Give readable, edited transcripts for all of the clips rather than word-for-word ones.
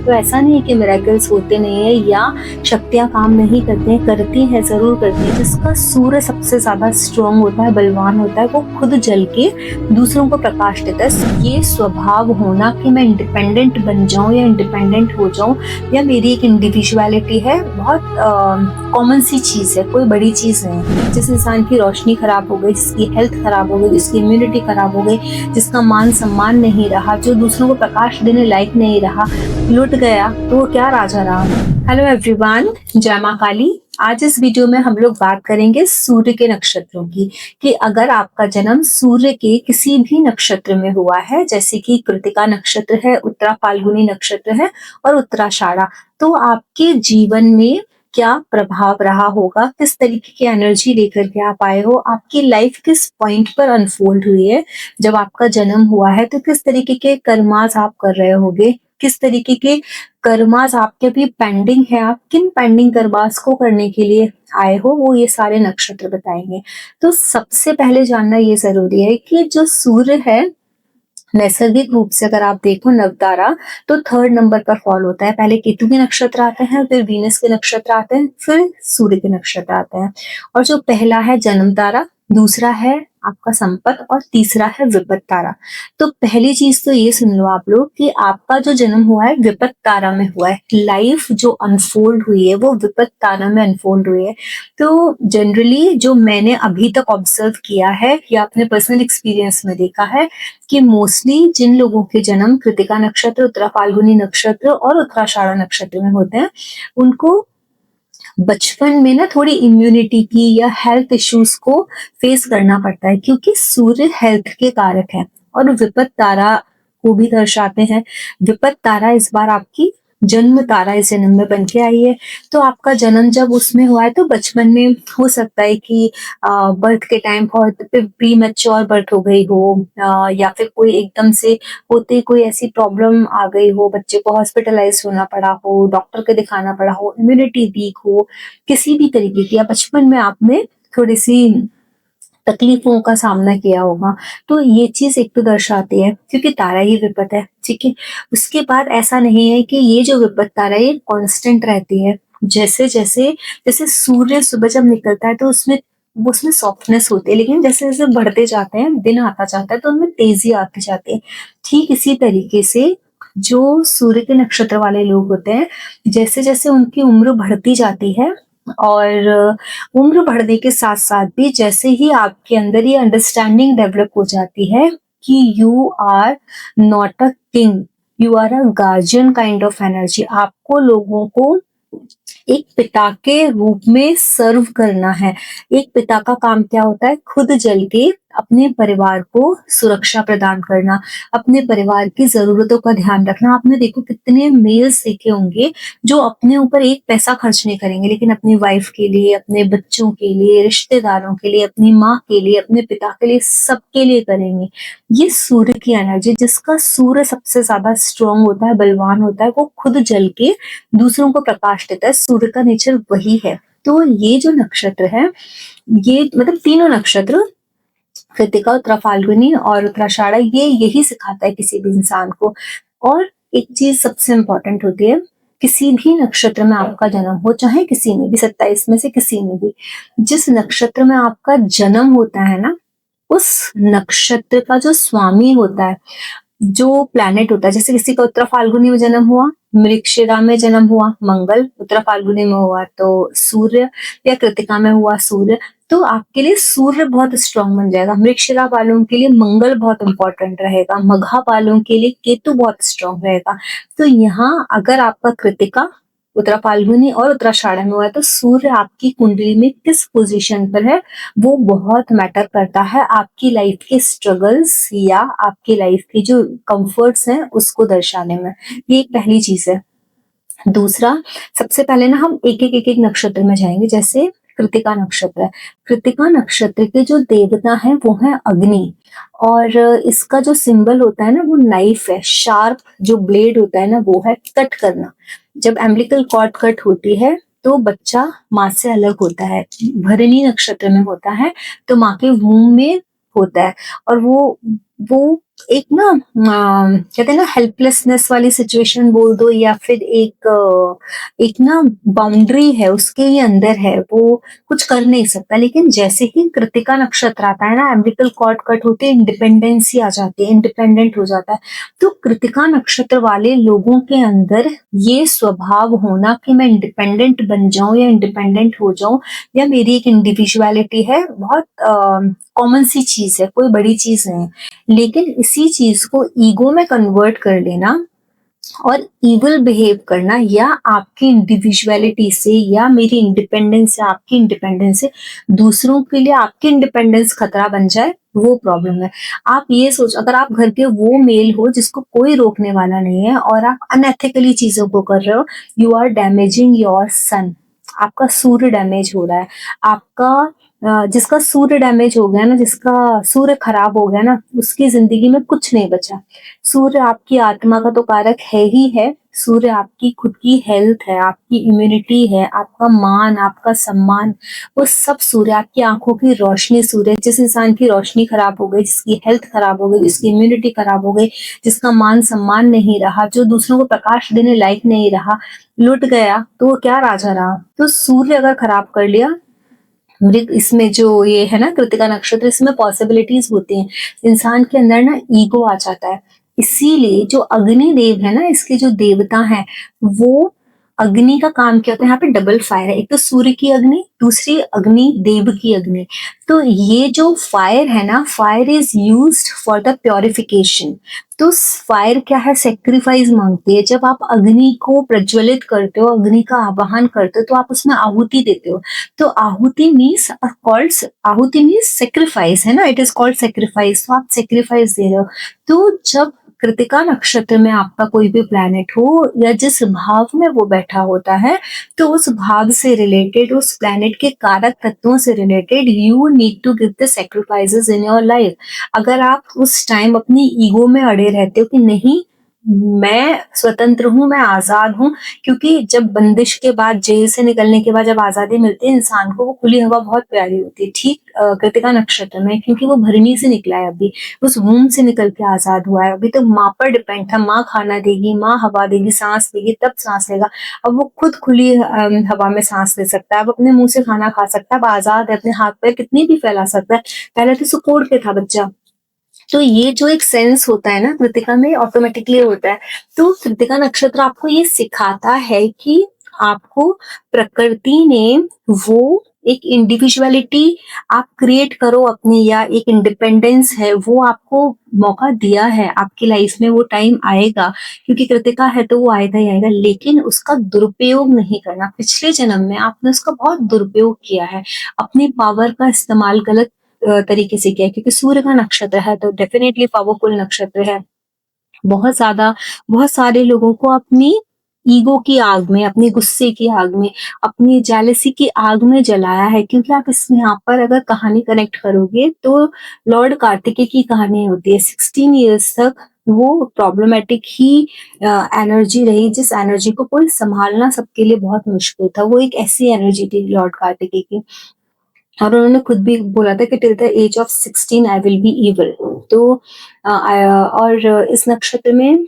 तो ऐसा नहीं है कि मिरेकल्स होते नहीं है या शक्तियाँ काम नहीं करती हैं, करती हैं, ज़रूर करती हैं। जिसका सूर्य सबसे ज़्यादा स्ट्रॉन्ग होता है, बलवान होता है, वो खुद जल के दूसरों को प्रकाश देता है। ये स्वभाव होना कि मैं इंडिपेंडेंट बन जाऊँ या इंडिपेंडेंट हो जाऊँ या मेरी एक इंडिविजुअलिटी है, बहुत कॉमन सी चीज़ है, कोई बड़ी चीज़ नहीं है। जिस इंसान की रोशनी खराब हो गई, जिसकी हेल्थ खराब हो गई, जिसकी इम्यूनिटी खराब हो गई, जिसका मान सम्मान नहीं रहा, जो दूसरों को प्रकाश देने लायक नहीं रहा, लुट गया, तो वो क्या राजा रहा। हेलो एवरीवन, जय मां काली। आज इस वीडियो में हम लोग बात करेंगे सूर्य के नक्षत्रों की, कि अगर आपका जन्म सूर्य के किसी भी नक्षत्र में हुआ है, जैसे कि कृतिका नक्षत्र है, उत्तरा फाल्गुनी नक्षत्र है और उत्तराषाढ़ा, तो आपके जीवन में क्या प्रभाव रहा होगा, किस तरीके की एनर्जी लेकर के आप आए हो, आपकी लाइफ किस पॉइंट पर अनफोल्ड हुई है जब आपका जन्म हुआ है, तो किस तरीके के कर्मास आप कर रहे होगे, किस तरीके के कर्मास आपके भी पेंडिंग है, आप किन पेंडिंग कर्मास को करने के लिए आए हो, वो ये सारे नक्षत्र बताएंगे। तो सबसे पहले जानना ये जरूरी है कि जो सूर्य है, नैसर्गिक रूप से अगर आप देखो नवतारा, तो थर्ड नंबर पर फॉल होता है। पहले केतु के नक्षत्र आते हैं, फिर वीनस के नक्षत्र आते हैं, फिर सूर्य के नक्षत्र आते हैं। और जो पहला है जन्म तारा, दूसरा है आपका संपत और तीसरा है विपत तारा। तो पहली चीज तो ये सुन लो आप लोग कि आपका जो जन्म हुआ है विपत तारा में हुआ है। लाइफ जो अनफोल्ड हुई है वो विपत तारा में अनफोल्ड हुई है। तो जनरली जो मैंने अभी तक ऑब्जर्व किया है या अपने पर्सनल एक्सपीरियंस में देखा है कि मोस्टली जिन लोगों के जन्म कृतिका नक्षत्र, उत्तरा फाल्गुनी नक्षत्र और उत्तराषाढ़ा नक्षत्र में होते हैं, उनको बचपन में ना थोड़ी इम्यूनिटी की या हेल्थ इश्यूज को फेस करना पड़ता है, क्योंकि सूर्य हेल्थ के कारक है और विपत तारा को भी दर्शाते हैं। विपत तारा इस बार आपकी जन्म तारा इस जन्म में बन के आई है। तो आपका जन्म जब उसमें हुआ है तो बचपन में हो सकता है कि बर्थ के टाइम बहुत प्री मैच्योर बर्थ हो गई हो, या फिर कोई एकदम से होते कोई ऐसी प्रॉब्लम आ गई हो, बच्चे को हॉस्पिटलाइज होना पड़ा हो, डॉक्टर के दिखाना पड़ा हो, इम्यूनिटी वीक हो, किसी भी तरीके की, या बचपन में आपने थोड़ी सी तकलीफों का सामना किया होगा। तो ये चीज एक तो दर्शाती है, क्योंकि तारा ही विपत है, ठीक है। उसके बाद ऐसा नहीं है कि ये जो विपत तारा है ये कांस्टेंट रहती है। जैसे जैसे जैसे सूर्य सुबह जब निकलता है तो उसमें सॉफ्टनेस होती है, लेकिन जैसे जैसे बढ़ते जाते हैं, दिन आता जाता है, तो उनमें तेजी आती जाती है। ठीक इसी तरीके से जो सूर्य के नक्षत्र वाले लोग होते हैं, जैसे जैसे उनकी उम्र बढ़ती जाती है और उम्र बढ़ने के साथ साथ भी जैसे ही आपके अंदर ये अंडरस्टैंडिंग डेवलप हो जाती है कि you are not a king, you are a guardian kind of energy, आपको लोगों को एक पिता के रूप में सर्व करना है। एक पिता का काम क्या होता है? खुद जल के अपने परिवार को सुरक्षा प्रदान करना, अपने परिवार की जरूरतों का ध्यान रखना। आपने देखो कितने मेल्स देखे होंगे जो अपने ऊपर एक पैसा खर्च नहीं करेंगे, लेकिन अपनी वाइफ के लिए, अपने बच्चों के लिए, रिश्तेदारों के लिए, अपनी माँ के लिए, अपने पिता के लिए, सबके लिए करेंगे। ये सूर्य की एनर्जी, जिसका सूर्य सबसे ज्यादा स्ट्रॉन्ग होता है, बलवान होता है, वो खुद जल के दूसरों को प्रकाश देता है। सूर्य का नेचर वही है। तो ये जो नक्षत्र है, ये मतलब तीनों नक्षत्र कृतिका, उत्तरा फाल्गुनी और उत्तराषाढ़ा, ये यही सिखाता है किसी भी इंसान को। और एक चीज सबसे इंपॉर्टेंट होती है, किसी भी नक्षत्र में आपका जन्म हो, चाहे किसी में भी, 27 में से किसी में भी, जिस नक्षत्र में आपका जन्म होता है ना, उस नक्षत्र का जो स्वामी होता है, जो प्लैनेट होता है, जैसे किसी का उत्तरा फाल्गुनी में जन्म हुआ, मृगशिरा में जन्म हुआ मंगल, उत्तरा फाल्गुनी में हुआ तो सूर्य, या कृतिका में हुआ सूर्य, तो आपके लिए सूर्य बहुत स्ट्रांग बन जाएगा। मृगशिरा वालों के लिए मंगल बहुत इंपॉर्टेंट रहेगा, मघा वालों के लिए केतु बहुत स्ट्रांग रहेगा। तो यहाँ अगर आपका कृतिका, उत्तरा फाल्गुनी और उत्तराषाढ़ा में हुआ है, तो सूर्य आपकी कुंडली में किस पोजीशन पर है वो बहुत मैटर करता है आपकी लाइफ के स्ट्रगल्स या आपकी लाइफ की जो कंफर्ट्स हैं उसको दर्शाने में। ये एक पहली चीज है। दूसरा, सबसे पहले ना हम एक एक नक्षत्र में जाएंगे। जैसे कृतिका नक्षत्र है, कृतिका नक्षत्र के जो देवता हैं वो है अग्नि, और इसका जो सिंबल होता है ना वो नाइफ है, शार्प जो ब्लेड होता है ना वो है कट करना। जब एम्बिलिकल कॉर्ड कट होती है तो बच्चा माँ से अलग होता है। भरणी नक्षत्र में होता है तो माँ के वूम में होता है, और वो एक ना कहते हैं ना हेल्पलेसनेस वाली सिचुएशन बोल दो, या फिर एक ना बाउंड्री है, उसके ही अंदर है, वो कुछ कर नहीं सकता। लेकिन जैसे ही कृतिका नक्षत्र आता है ना, एम्बिलिकल कॉर्ड कट होते हैं, इंडिपेंडेंसी आ जाती है, इंडिपेंडेंट हो जाता है। तो कृतिका नक्षत्र वाले लोगों के अंदर ये स्वभाव होना कि मैं इंडिपेंडेंट बन जाऊं या इंडिपेंडेंट हो जाऊं, या मेरी एक इंडिविजुअलिटी है, बहुत कॉमन सी चीज है, कोई बड़ी चीज नहीं है। लेकिन इसी चीज को ईगो में कन्वर्ट कर लेना और इविल बिहेव करना, या आपकी इंडिविजुअलिटी से या मेरी इंडिपेंडेंस से, आपकी इंडिपेंडेंस से दूसरों के लिए आपकी इंडिपेंडेंस खतरा बन जाए, वो प्रॉब्लम है। आप ये सोच, अगर आप घर के वो मेल हो जिसको कोई रोकने वाला नहीं है और आप अनएथिकली चीजों को कर रहे हो, you are damaging your son. आपका सूर्य डैमेज हो रहा है। आपका जिसका सूर्य डैमेज हो गया ना, जिसका सूर्य खराब हो गया ना, उसकी जिंदगी में कुछ नहीं बचा। सूर्य आपकी आत्मा का तो कारक है ही है। सूर्य आपकी खुद की हेल्थ है, आपकी इम्यूनिटी है, आपका मान, आपका सम्मान, वो सब सूर्य, आपकी आंखों की रोशनी सूर्य। जिस इंसान की रोशनी खराब हो गई, जिसकी हेल्थ खराब हो गई, जिसकी इम्यूनिटी खराब हो गई, जिसका मान सम्मान नहीं रहा, जो दूसरों को प्रकाश देने लायक नहीं रहा, लुट गया, तो वो क्या राजा रहा। तो सूर्य अगर खराब कर लिया, मृग इसमें जो ये है ना कृतिका नक्षत्र, इसमें पॉसिबिलिटीज होती हैं। इंसान के अंदर ना ईगो आ जाता है। इसीलिए जो अग्नि देव है ना, इसके जो देवता हैं, वो अग्नि का काम क्या होता है, यहाँ पे डबल फायर है। एक तो सूर्य की अग्नि, दूसरी अग्नि देव की अग्नि। तो ये जो फायर है ना, fire is used for the purification. तो फायर क्या है, सेक्रीफाइस मांगती है। जब आप अग्नि को प्रज्वलित करते हो, अग्नि का आवाहन करते हो, तो आप उसमें आहुति देते हो। तो आहुति मीन्स कॉल्ड, आहुति मीन्स सेक्रीफाइस है ना, इट इज कॉल्ड सेक्रीफाइस। तो आप सेक्रीफाइस दे रहे हो। तो जब कृतिका नक्षत्र में आपका कोई भी प्लैनेट हो, या जिस भाव में वो बैठा होता है, तो उस भाव से रिलेटेड, उस प्लैनेट के कारक तत्वों से related, you need to give the sacrifices in your life. अगर आप उस टाइम अपनी ईगो में अड़े रहते हो कि नहीं, मैं स्वतंत्र हूँ, मैं आजाद हूँ, क्योंकि जब बंदिश के बाद, जेल से निकलने के बाद जब आजादी मिलती है इंसान को, वो खुली हवा बहुत प्यारी होती है। ठीक कृतिका नक्षत्र में, क्योंकि वो भरणी से निकला है, अभी उस वूम से निकल के आजाद हुआ है। अभी तो माँ पर डिपेंड था, माँ खाना देगी, माँ हवा देगी, सांस देगी, तब सांस लेगा। अब वो खुद खुली हवा में सांस ले सकता है, अब अपने मुंह से खाना खा सकता है, अब आजाद है, अपने हाथ पैर कितनी भी फैला सकता है। पहले तो सिकोड़ के था बच्चा। तो ये जो एक सेंस होता है ना, कृतिका में ऑटोमेटिकली होता है। तो कृतिका नक्षत्र आपको ये सिखाता है कि आपको प्रकृति ने वो एक इंडिविजुअलिटी आप क्रिएट करो अपनी, या एक इंडिपेंडेंस है, वो आपको मौका दिया है। आपकी लाइफ में वो टाइम आएगा, क्योंकि कृतिका है तो वो आएगा ही आएगा, लेकिन उसका दुरुपयोग नहीं करना। पिछले जन्म में आपने उसका बहुत दुरुपयोग किया है, अपनी पावर का इस्तेमाल गलत तरीके से किया है, क्योंकि सूर्य का नक्षत्र है तो डेफिनेटली पावरफुल नक्षत्र है। बहुत ज्यादा, बहुत सारे लोगों को अपनी ईगो की आग में, अपनी गुस्से की आग में, अपनी जेलसी की आग में जलाया है। क्योंकि आप इस यहाँ पर अगर कहानी कनेक्ट करोगे, तो लॉर्ड कार्तिकेय की कहानी होती है। 16 ईयर्स तक वो प्रॉब्लमेटिक ही एनर्जी रही, जिस एनर्जी को कोई संभालना सबके लिए बहुत मुश्किल था। वो एक ऐसी एनर्जी थी लॉर्ड कार्तिकेय की, और उन्होंने खुद भी बोला था कि till the age of 16 I will be evil. तो और इस नक्षत्र में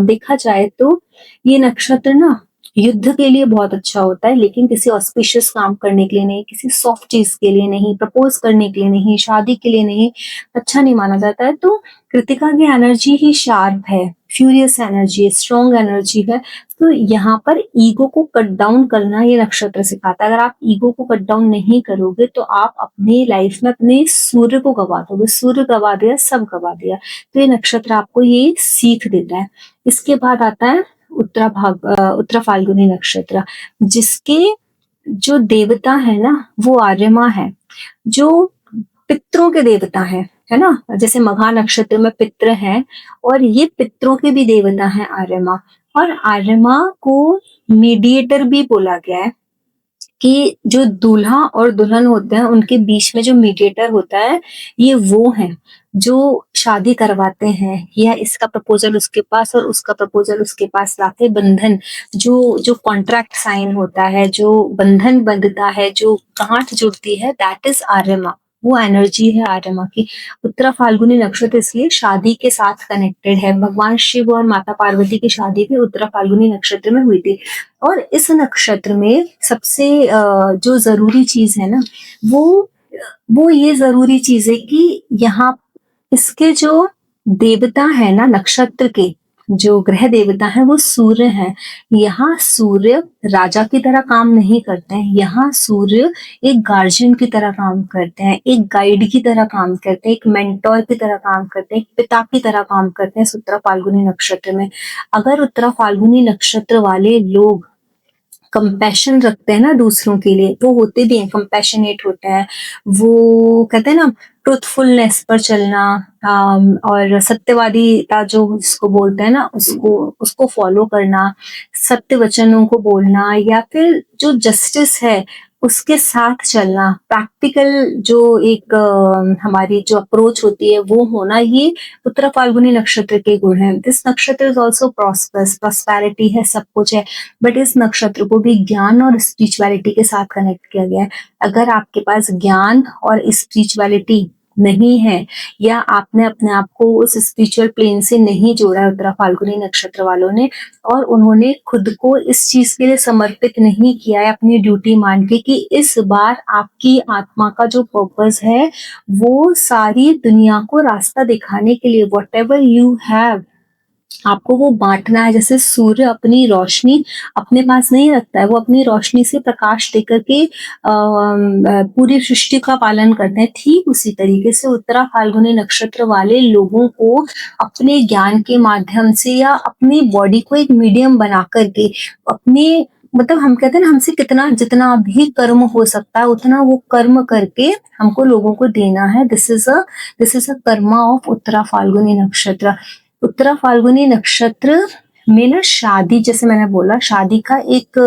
देखा जाए तो ये नक्षत्र ना युद्ध के लिए बहुत अच्छा होता है, लेकिन किसी ऑस्पिशियस काम करने के लिए नहीं, किसी सॉफ्ट चीज के लिए नहीं, प्रपोज करने के लिए नहीं, शादी के लिए नहीं, अच्छा नहीं माना जाता है। तो कृतिका की एनर्जी ही शार्प है, फ्यूरियस एनर्जी है, स्ट्रॉन्ग एनर्जी है। तो यहाँ पर ईगो को कट डाउन करना ये नक्षत्र सिखाता है। अगर आप ईगो को कट डाउन नहीं करोगे, तो आप अपनी लाइफ में अपने सूर्य को गवा दोगे। सूर्य गवा दिया, सब गवा दिया। तो ये नक्षत्र आपको ये सीख देता है। इसके बाद आता है उत्तरा फाल्गुनी नक्षत्र, जिसके जो देवता है ना, वो आर्यमा है, जो पितरों के देवता है ना। जैसे मघा नक्षत्र में पित्र हैं, और ये पितरों के भी देवता हैं आर्यमा। और आर्यमा को मीडिएटर भी बोला गया है, कि जो दूल्हा और दुल्हन होते हैं उनके बीच में जो मीडिएटर होता है, ये वो है जो शादी करवाते हैं, या इसका प्रपोजल उसके पास और उसका प्रपोजल उसके पास लाते। बंधन, जो जो कॉन्ट्रैक्ट साइन होता है, जो बंधन बंधता है, जो गांठ जुड़ती है, दैट इज आर्यमा। वो एनर्जी है आर्यमा की। उत्तरा फाल्गुनी नक्षत्र इसलिए शादी के साथ कनेक्टेड है। भगवान शिव और माता पार्वती की शादी भी उत्तरा फाल्गुनी नक्षत्र में हुई थी। और इस नक्षत्र में सबसे जो जरूरी चीज है ना, वो वो ये जरूरी चीज है कि यहाँ इसके जो देवता है ना, नक्षत्र के जो ग्रह देवता है वो सूर्य है। यहाँ सूर्य राजा की तरह काम नहीं करते हैं, यहाँ सूर्य एक गार्जियन की तरह काम करते हैं, एक गाइड की तरह काम करते हैं, एक मेंटोर की तरह काम करते हैं, एक पिता की तरह काम करते हैं इस उत्तरा फाल्गुनी नक्षत्र में। अगर उत्तरा फाल्गुनी नक्षत्र वाले लोग कंपैशन रखते हैं ना दूसरों के लिए, वो होते भी हैं, कंपैशनेट होते हैं, वो कहते हैं ना ट्रूथफुलनेस पर चलना, और सत्यवादीता जो जिसको बोलते हैं ना, उसको उसको फॉलो करना, सत्य वचनों को बोलना, या फिर जो जस्टिस है उसके साथ चलना, प्रैक्टिकल जो एक हमारी जो अप्रोच होती है वो होना, ये उत्तरा फाल्गुनी नक्षत्र के गुण हैं। दिस नक्षत्र इज ऑल्सो प्रॉस्परस, प्रॉस्पेरिटी है, सब कुछ है, बट इस नक्षत्र को भी ज्ञान और स्पिरिचुअलिटी के साथ कनेक्ट किया गया है। अगर आपके पास ज्ञान और स्पिरिचुअलिटी नहीं है, या आपने अपने आप को उस स्पिरिचुअल प्लेन से नहीं जोड़ा है उत्तरा फाल्गुनी नक्षत्र वालों ने, और उन्होंने खुद को इस चीज के लिए समर्पित नहीं किया है अपनी ड्यूटी मान के कि इस बार आपकी आत्मा का जो पर्पस है वो सारी दुनिया को रास्ता दिखाने के लिए, वॉट एवर यू हैव, आपको वो बांटना है। जैसे सूर्य अपनी रोशनी अपने पास नहीं रखता है, वो अपनी रोशनी से प्रकाश देकर के पूरी सृष्टि का पालन करते हैं। ठीक उसी तरीके से उत्तरा फाल्गुनी नक्षत्र वाले लोगों को अपने ज्ञान के माध्यम से या अपनी बॉडी को एक मीडियम बना करके अपने, मतलब हम कहते हैं ना, हमसे कितना जितना भी कर्म हो सकता है उतना वो कर्म करके हमको लोगों को देना है। This is a Karma of Uttara Phalguni नक्षत्र। उत्तरा फाल्गुनी नक्षत्र में ना शादी, जैसे मैंने बोला, शादी का एक,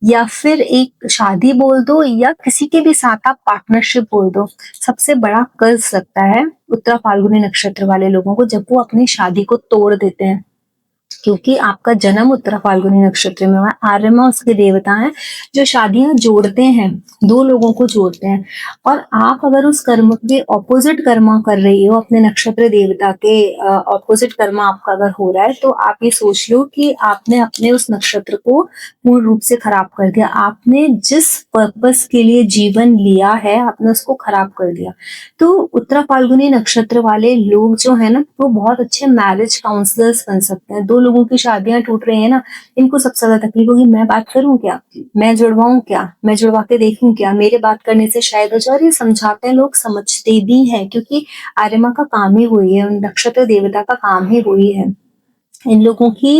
या फिर एक शादी बोल दो या किसी के भी साथ आप पार्टनरशिप बोल दो, सबसे बड़ा कर्ज लगता है उत्तरा फाल्गुनी नक्षत्र वाले लोगों को जब वो अपनी शादी को तोड़ देते हैं, क्योंकि आपका जन्म उत्तरा फाल्गुनी नक्षत्र में हुआ है। आर्यमा उसके देवता हैं जो शादियां जोड़ते हैं, दो लोगों को जोड़ते हैं। और आप अगर उस कर्म के ऑपोजिट कर्मा कर रही हो, अपने नक्षत्र देवता के ऑपोजिट कर्मा आपका अगर हो रहा है, तो आप ये सोच लो कि आपने अपने उस नक्षत्र को पूर्ण रूप से खराब कर दिया। आपने जिस पर्पस के लिए जीवन लिया है आपने उसको खराब कर दिया। तो उत्तरा फाल्गुनी नक्षत्र वाले लोग जो है ना, वो बहुत अच्छे मैरिज काउंसलर्स बन सकते हैं। दो लोगों की शादियां टूट रही है ना, इनको सबसे ज्यादा तकलीफ होगी, मैं बात करूं क्या, मैं जुड़वाऊं क्या, मैं जुड़वा के देखूं क्या, मेरे बात करने से शायद हो जाए। और ये समझाते हैं लोग, समझते भी हैं, क्योंकि आर्यमा का काम ही वही है, नक्षत्र देवता का काम ही वही है। इन लोगों की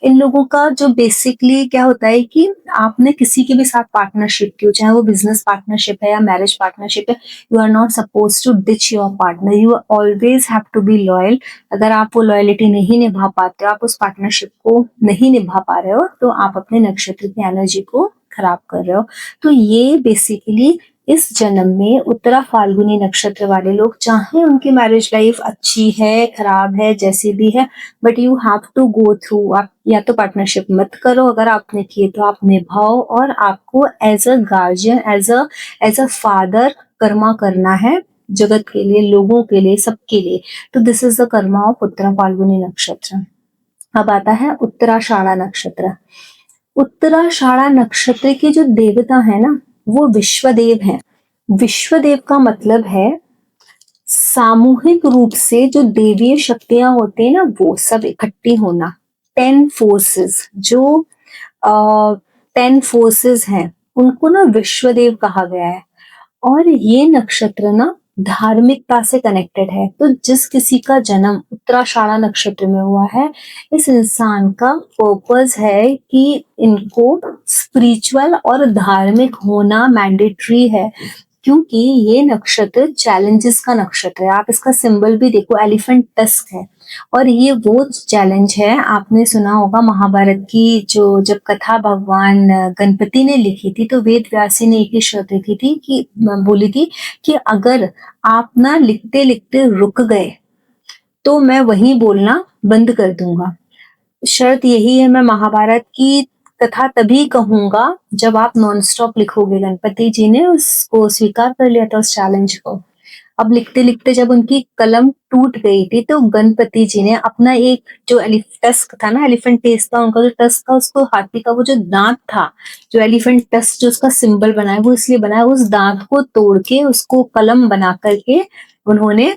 इन लोगों का जो बेसिकली क्या होता है कि आपने किसी के भी साथ पार्टनरशिप की हो, चाहे वो बिजनेस पार्टनरशिप है या मैरिज पार्टनरशिप है, you are not suppose to ditch your partner, you always have to be loyal. अगर आप वो लॉयलिटी नहीं निभा पाते हो, आप उस पार्टनरशिप को नहीं निभा पा रहे हो, तो आप अपने नक्षत्र की एनर्जी को खराब कर रहे हो। तो ये बेसिकली इस जन्म में उत्तरा फाल्गुनी नक्षत्र वाले लोग, चाहे उनकी मैरिज लाइफ अच्छी है खराब है जैसी भी है, but you have to go through. आप या तो पार्टनरशिप मत करो, अगर आपने किए तो आप निभाओ, और आपको as a guardian, as a father कर्मा करना है, जगत के लिए, लोगों के लिए, सबके लिए। तो this is the Karma of Uttara Phalguni नक्षत्र। अब आता है उत्तराषाढ़ा नक्षत्र। उत्तराषाढ़ा नक्षत्र के जो देवता है ना, वो विश्वदेव है। विश्वदेव का मतलब है सामूहिक रूप से जो देवीय शक्तियां होती है ना, वो सब इकट्ठी होना। 10 फोर्सेस, जो 10 फोर्सेस हैं, उनको ना विश्वदेव कहा गया है। और ये नक्षत्र ना धार्मिकता से कनेक्टेड है। तो जिस किसी का जन्म उत्तराषाढ़ा नक्षत्र में हुआ है, इस इंसान का पर्पस है कि इनको स्पिरिचुअल और धार्मिक होना मैंडेटरी है, क्योंकि ये नक्षत्र चैलेंजेस का नक्षत्र है। आप इसका सिंबल भी देखो, एलिफेंट टस्क है। और ये वो चैलेंज है, आपने सुना होगा महाभारत की जो जब कथा भगवान गणपति ने लिखी थी, तो वेद व्यासी ने एक ही शर्त लिखी थी कि बोली थी कि अगर आप ना लिखते लिखते रुक गए तो मैं वहीं बोलना बंद कर दूंगा। शर्त यही है, मैं महाभारत की तथा तभी कहूंगा जब आप नॉन स्टॉप लिखोगे। गणपति जी ने उसको स्वीकार कर लिया था उस चैलेंज को। अब लिखते लिखते जब उनकी कलम टूट गई थी तो गणपति जी ने अपना एक जो टस्क था ना, एलिफेंट टेस्ट था उनका, जो टस्क था उसको, हाथी का वो जो दांत था, जो एलिफेंट टस्क जो उसका सिंबल बनाया वो इसलिए बनाया, उस दांत को तोड़ के उसको कलम बना करके उन्होंने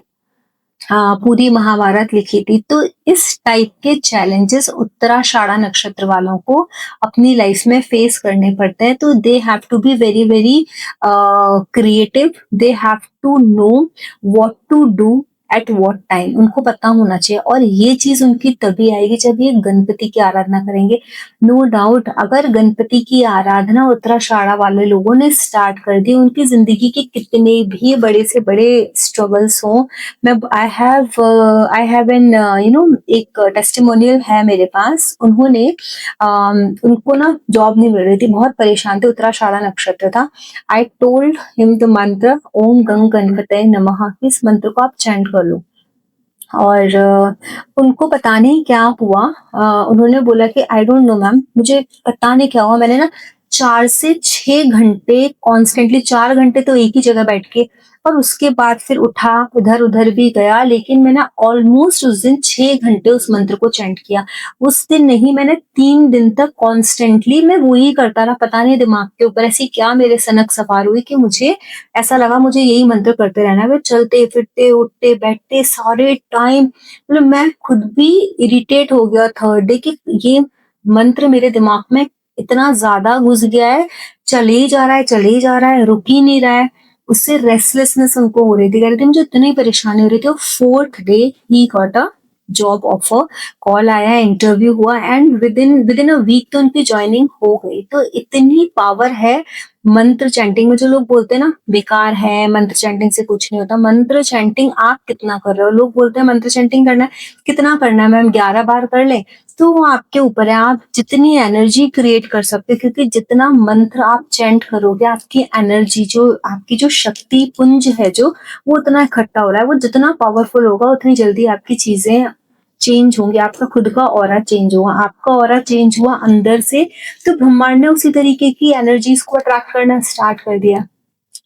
पूरी महाभारत लिखी थी। तो इस टाइप के चैलेंजेस उत्तराषाढ़ा नक्षत्र वालों को अपनी लाइफ में फेस करने पड़ते हैं। तो they have to be very very creative, they have to know what to do at what time, उनको पता होना चाहिए। और ये चीज उनकी तभी आएगी जब ये गणपति की आराधना करेंगे। नो डाउट, अगर गणपति की आराधना उत्तराषाढ़ा वाले लोगों ने स्टार्ट कर दी, उनकी जिंदगी के कितने भी बड़े से बड़े स्ट्रगल्स हों, मैं आई हैव एन एक टेस्टिमोनियल है मेरे पास। उन्होंने उनको ना जॉब नहीं मिल रही थी, बहुत परेशान थे, उत्तराषाढ़ा नक्षत्र था। आई टोल्ड हिम द मंत्र ओम गंग गणपतये नमः, इस मंत्र को आप चैंट कर लो। और उनको पता नहीं क्या हुआ, उन्होंने बोला कि आई डोंट नो मैम, मुझे पता नहीं क्या हुआ, मैंने ना 4 से 6 घंटे कॉन्स्टेंटली, 4 घंटे तो एक ही जगह बैठ के, और उसके बाद फिर उठा, इधर उधर भी गया, लेकिन मैंने ऑलमोस्ट उस दिन 6 घंटे उस मंत्र को चैंट किया। उस दिन नहीं, मैंने 3 दिन तक कॉन्स्टेंटली मैं वही करता रहा। पता नहीं दिमाग के ऊपर ऐसी क्या मेरे सनक सवार हुई कि मुझे ऐसा लगा मुझे यही मंत्र करते रहना है। चलते फिरते उठते बैठते सारे टाइम, मतलब मैं खुद भी इरिटेट हो गया थर्ड डे कि ये मंत्र मेरे दिमाग में इतना ज्यादा घुस गया है, चले ही जा रहा है, चले ही जा रहा है, रुक ही नहीं रहा है। उससे रेस्टलेसनेस उनको हो रही थी, कह रहे थे मुझे इतनी परेशानी हो रही थी। और fourth day he got a job offer, call आया, इंटरव्यू हुआ, and within a week तो उनकी ज्वाइनिंग हो गई। तो इतनी पावर है मंत्र चैंटिंग में। जो लोग बोलते हैं ना बेकार है, मंत्र चैंटिंग से कुछ नहीं होता, मंत्र चैंटिंग आप कितना कर रहे हो। लोग बोलते हैं मंत्र चैंटिंग करना है, कितना करना है मैम, 11 बार कर ले, तो वो आपके ऊपर है, आप जितनी एनर्जी क्रिएट कर सकते हो। क्योंकि जितना मंत्र आप चैंट करोगे, आपकी एनर्जी, जो आपकी जो शक्ति पुंज है, जो वो उतना इकट्ठा हो रहा है, वो जितना पावरफुल होगा उतनी जल्दी आपकी चीजें चेंज होंगी, आपका खुद का ऑरा चेंज होगा। आपका ऑरा चेंज हुआ अंदर से, तो ब्रह्मांड ने उसी तरीके की एनर्जीज को अट्रैक्ट करना स्टार्ट कर दिया।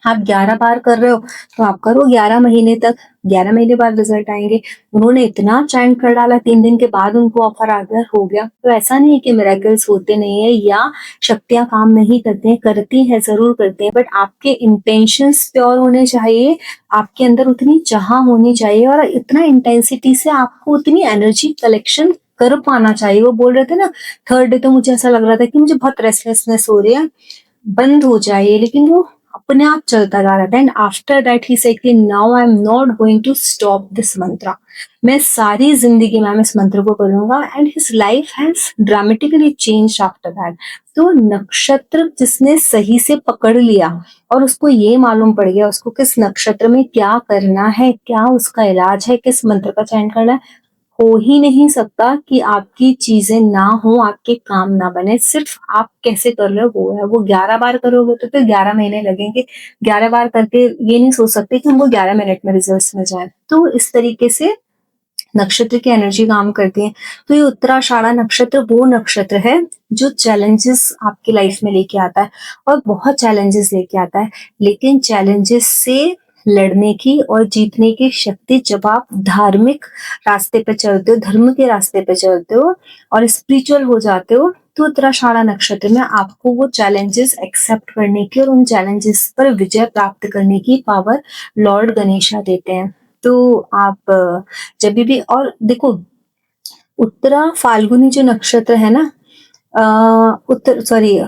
आप 11 बार कर रहे हो तो आप करो 11 महीने तक, 11 महीने बाद रिजल्ट आएंगे। उन्होंने इतना चैंट कर डाला, 3 दिन के बाद उनको ऑफर आ गया, हो गया। तो ऐसा नहीं है कि मिरेकल्स होते नहीं है या शक्तियां काम नहीं करती हैं, करती हैं, जरूर करती हैं, बट आपके इंटेंशंस प्योर होने चाहिए, आपके अंदर उतनी चाह होनी चाहिए, और इतना इंटेंसिटी से आपको उतनी एनर्जी कलेक्शन कर पाना चाहिए। वो बोल रहे थे ना, थर्ड डे तो मुझे ऐसा लग रहा था कि मुझे बहुत रेस्टलेसनेस हो रही है, बंद हो जाए, लेकिन वो अपने आप चलता जा रहा था। And after that he said कि now I am not going to stop this मंत्र, मैं सारी जिंदगी में इस मंत्र को करूंगा। And his life has dramatically change after that. तो नक्षत्र जिसने सही से पकड़ लिया और उसको ये मालूम पड़ गया उसको किस नक्षत्र में क्या करना है, क्या उसका इलाज है, किस मंत्र का चयन करना है, हो ही नहीं सकता कि आपकी चीजें ना हो, आपके काम ना बने। सिर्फ आप कैसे कर रहे हो वो है। वो 11 बार करोगे तो फिर 11 महीने लगेंगे। 11 बार करके ये नहीं सोच सकते कि हमको 11 मिनट में रिजल्ट मिल जाए। तो इस तरीके से नक्षत्र की एनर्जी काम करती है। तो ये उत्तराषाढ़ा नक्षत्र वो नक्षत्र है जो चैलेंजेस आपकी लाइफ में लेके आता है, और बहुत चैलेंजेस लेके आता है। लेकिन चैलेंजेस से लड़ने की और जीतने की शक्ति जब आप धार्मिक रास्ते पे चलते हो, धर्म के रास्ते पे चलते हो और स्पिरिचुअल हो जाते हो, तो उत्तराषाढ़ा नक्षत्र में आपको वो चैलेंजेस एक्सेप्ट करने की और उन चैलेंजेस पर विजय प्राप्त करने की पावर लॉर्ड गणेशा देते हैं। तो आप जब भी, और देखो उत्तरा फाल्गुनी जो नक्षत्र है ना, उत्तर सॉरी,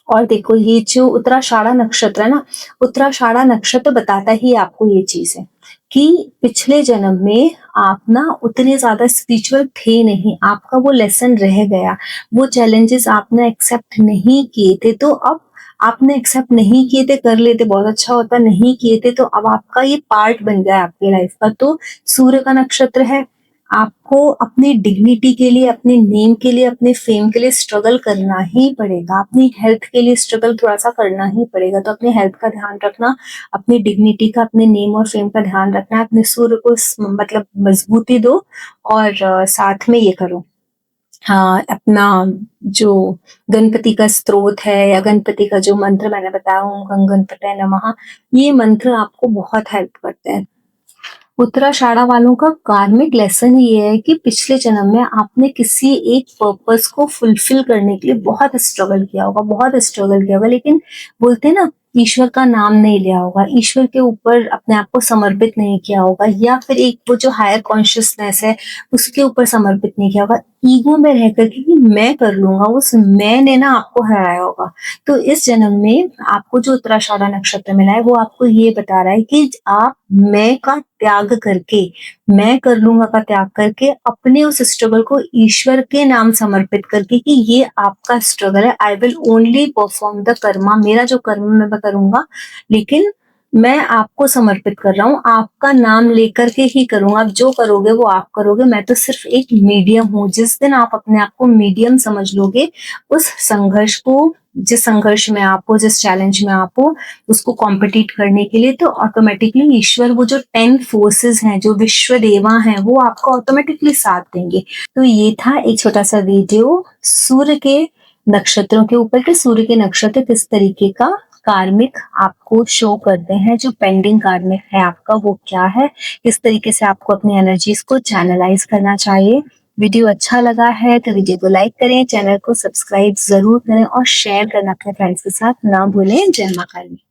और देखो ये जो उत्तराषाढ़ा नक्षत्र है ना, उत्तराषाढ़ा नक्षत्र बताता ही आपको ये चीज है कि पिछले जन्म में आप ना उतने ज्यादा स्पिरिचुअल थे नहीं, आपका वो लेसन रह गया, वो चैलेंजेस आपने एक्सेप्ट नहीं किए थे। तो अब आपने एक्सेप्ट नहीं किए थे, कर लेते बहुत अच्छा होता, नहीं किए थे तो अब आपका ये पार्ट बन गया आपकी लाइफ का। तो सूर्य का नक्षत्र है, आपको अपनी डिग्निटी के लिए, अपने नेम के लिए, अपने फेम के लिए स्ट्रगल करना ही पड़ेगा। अपनी हेल्थ के लिए स्ट्रगल थोड़ा सा करना ही पड़ेगा। तो अपने हेल्थ का ध्यान रखना, अपनी डिग्निटी का, अपने नेम और फेम का ध्यान रखना है। अपने सूर्य को मतलब मजबूती दो, और साथ में ये करो, हाँ, अपना जो गणपति का स्तोत्र है या गणपति का जो मंत्र मैंने बताया, ओम गं गणपतये नमः, ये मंत्र आपको बहुत हेल्प करते हैं। उत्तराषाढ़ा वालों का कार्मिक लेसन ये है कि पिछले जन्म में आपने किसी एक पर्पस को फुलफिल करने के लिए बहुत स्ट्रगल किया होगा, बहुत स्ट्रगल किया होगा, लेकिन बोलते हैं ना, ईश्वर का नाम नहीं लिया होगा, ईश्वर के ऊपर अपने आप को समर्पित नहीं किया होगा, या फिर एक वो जो हायर कॉन्शियसनेस है उसके ऊपर समर्पित नहीं किया होगा। ईगो में रह कर के कि मैं कर लूंगा, उस मैं ने ना आपको हराया होगा। तो इस जन्म में आपको जो उत्तराषाढ़ा नक्षत्र मिला है वो आपको ये बता रहा है कि आप मैं का त्याग करके, मैं कर लूंगा का त्याग करके, अपने उस स्ट्रगल को ईश्वर के नाम समर्पित करके कि ये आपका स्ट्रगल है, I will only perform the Karma, मेरा जो कर्म मैं करूंगा, लेकिन मैं आपको समर्पित कर रहा हूँ, आपका नाम लेकर के ही करूंगा, आप जो करोगे वो आप करोगे, मैं तो सिर्फ एक मीडियम हूँ। जिस दिन आप अपने आप को मीडियम समझ लोगे, उस संघर्ष को, जिस संघर्ष में आप हो, जिस चैलेंज में आप हो, उसको कॉम्पिटिट करने के लिए, तो ऑटोमेटिकली ईश्वर, वो जो 10 फोर्सेस हैं, जो विश्व देवा हैं, वो आपको ऑटोमेटिकली साथ देंगे। तो ये था एक छोटा सा वीडियो सूर्य के नक्षत्रों के ऊपर कि सूर्य के नक्षत्र किस तरीके का कार्मिक आपको शो करते हैं, जो पेंडिंग कार्मिक है आपका वो क्या है, किस तरीके से आपको अपनी एनर्जीज को चैनलाइज करना चाहिए। वीडियो अच्छा लगा है तो वीडियो को लाइक करें, चैनल को सब्सक्राइब जरूर करें और शेयर करना अपने फ्रेंड्स के साथ ना भूलें। जय मां काली।